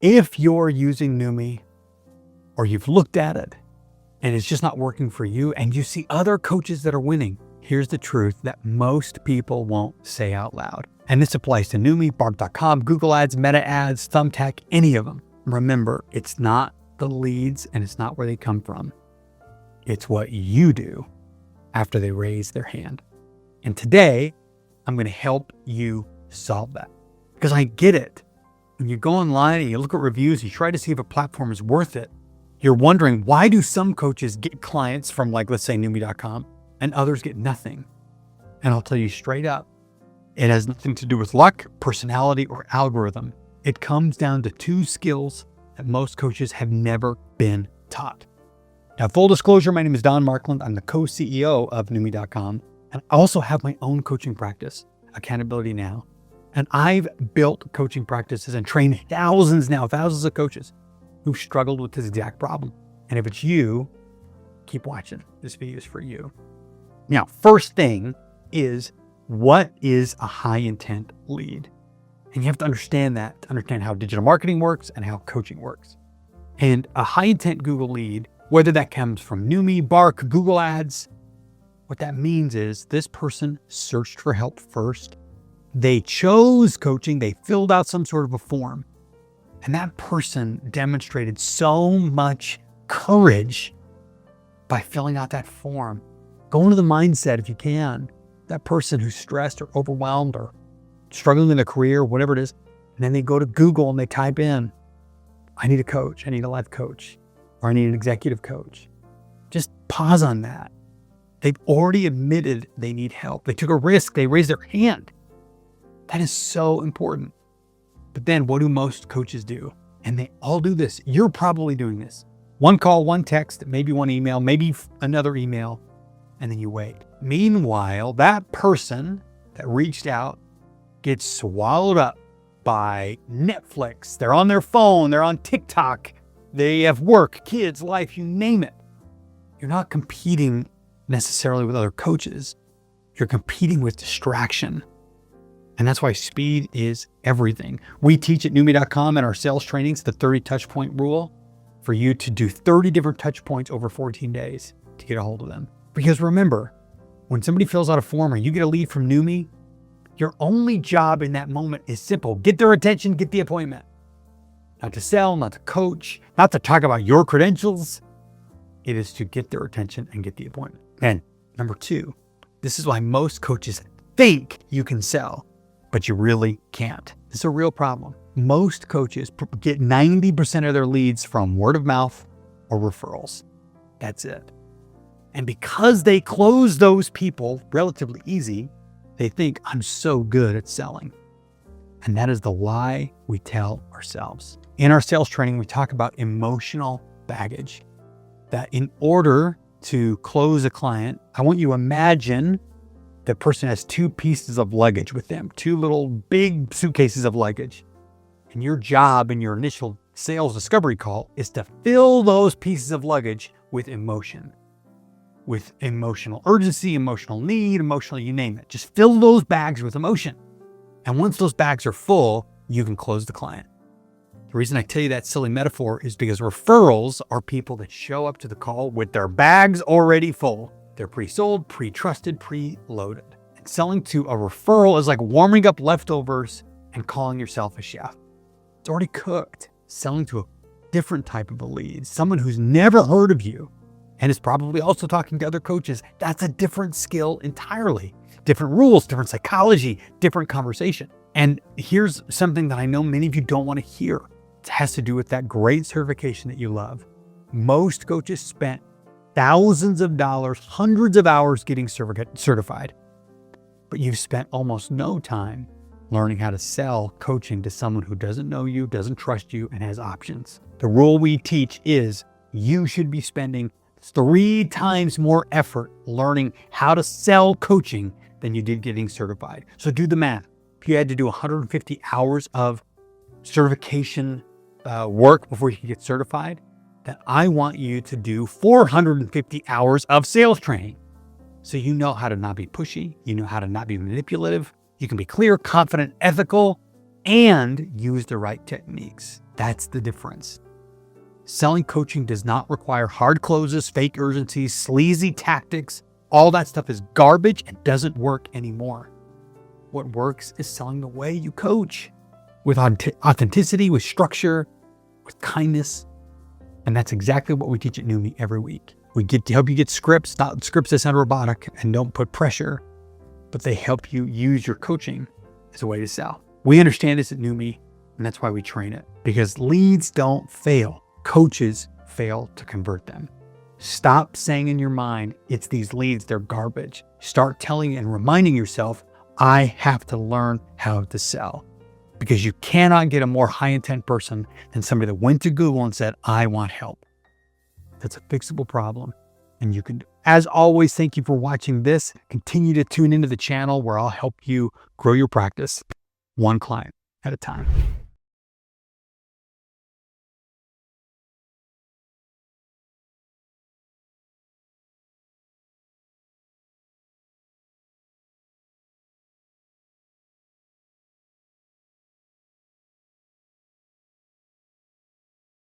If you're using NuMe or you've looked at it and it's just not working for you and you see other coaches that are winning, here's the truth that most people won't say out loud. And this applies to NuMe, Bark.com, Google Ads, Meta Ads, Thumbtack, any of them. Remember, it's not the leads and it's not where they come from. It's what you do after they raise their hand. And today, I'm going to help you solve that. Because I get it. When you go online and you look at reviews, you try to see if a platform is worth it. You're wondering, why do some coaches get clients from, like, let's say Noomii.com and others get nothing? And I'll tell you straight up, it has nothing to do with luck, personality, or algorithm. It comes down to two skills that most coaches have never been taught. Now, full disclosure, my name is Don Markland. I'm the co-CEO of Noomii.com. And I also have my own coaching practice, Accountability Now. And I've built coaching practices and trained thousands of coaches who struggled with this exact problem. And if it's you, keep watching. This video is for you. Now, first thing is, what is a high intent lead? And you have to understand that to understand how digital marketing works and how coaching works. And a high intent Google lead, whether that comes from NuMe, Bark, Google Ads, what that means is this person searched for help first. They chose coaching. They filled out some sort of a form. And that person demonstrated so much courage by filling out that form. Go into the mindset, if you can, that person who's stressed or overwhelmed or struggling in their career, whatever it is. And then they go to Google and they type in, I need a coach. I need a life coach. Or I need an executive coach. Just pause on that. They've already admitted they need help. They took a risk. They raised their hand. That is so important. But then what do most coaches do? And they all do this. You're probably doing this. One call, one text, maybe one email, maybe another email, and then you wait. Meanwhile, that person that reached out gets swallowed up by Netflix. They're on their phone. They're on TikTok. They have work, kids, life, you name it. You're not competing necessarily with other coaches. You're competing with distraction. And that's why speed is everything. We teach at Noomii.com in our sales trainings, the 30 touch point rule, for you to do 30 different touch points over 14 days to get a hold of them. Because remember, when somebody fills out a form or you get a lead from NuMe, your only job in that moment is simple. Get their attention, get the appointment. Not to sell, not to coach, not to talk about your credentials. It is to get their attention and get the appointment. And number two, this is why most coaches think you can sell, but you really can't. It's a real problem. Most coaches get 90% of their leads from word of mouth or referrals. That's it. And because they close those people relatively easy, they think, I'm so good at selling. And that is the lie we tell ourselves. In our sales training, we talk about emotional baggage. That in order to close a client, I want you to imagine the person has two pieces of luggage with them, two little big suitcases of luggage. And your job in your initial sales discovery call is to fill those pieces of luggage with emotion, with emotional urgency, emotional need, emotional, you name it. Just fill those bags with emotion. And once those bags are full, you can close the client. The reason I tell you that silly metaphor is because referrals are people that show up to the call with their bags already full. They're pre-sold, pre-trusted, pre-loaded. And selling to a referral is like warming up leftovers and calling yourself a chef. It's already cooked. Selling to a different type of a lead, someone who's never heard of you and is probably also talking to other coaches, that's a different skill entirely. Different rules, different psychology, different conversation. And here's something that I know many of you don't want to hear. It has to do with that great certification that you love. Most coaches spent thousands of dollars, hundreds of hours getting certified, but you've spent almost no time learning how to sell coaching to someone who doesn't know you, doesn't trust you, and has options. The rule we teach is you should be spending 3 times more effort learning how to sell coaching than you did getting certified. So do the math. If you had to do 150 hours of certification work before you can get certified, then I want you to do 450 hours of sales training. So you know how to not be pushy, you know how to not be manipulative, you can be clear, confident, ethical, and use the right techniques. That's the difference. Selling coaching does not require hard closes, fake urgencies, sleazy tactics. All that stuff is garbage and doesn't work anymore. What works is selling the way you coach, with authenticity, with structure, with kindness. And that's exactly what we teach at NuMe every week. We get to help you get scripts, not scripts that sound robotic and don't put pressure, but they help you use your coaching as a way to sell. We understand this at NuMe, and that's why we train it. Because leads don't fail. Coaches fail to convert them. Stop saying in your mind, it's these leads, they're garbage. Start telling and reminding yourself, I have to learn how to sell. Because you cannot get a more high intent person than somebody that went to Google and said, I want help. That's a fixable problem. And you can, as always, thank you for watching this. Continue to tune into the channel where I'll help you grow your practice one client at a time.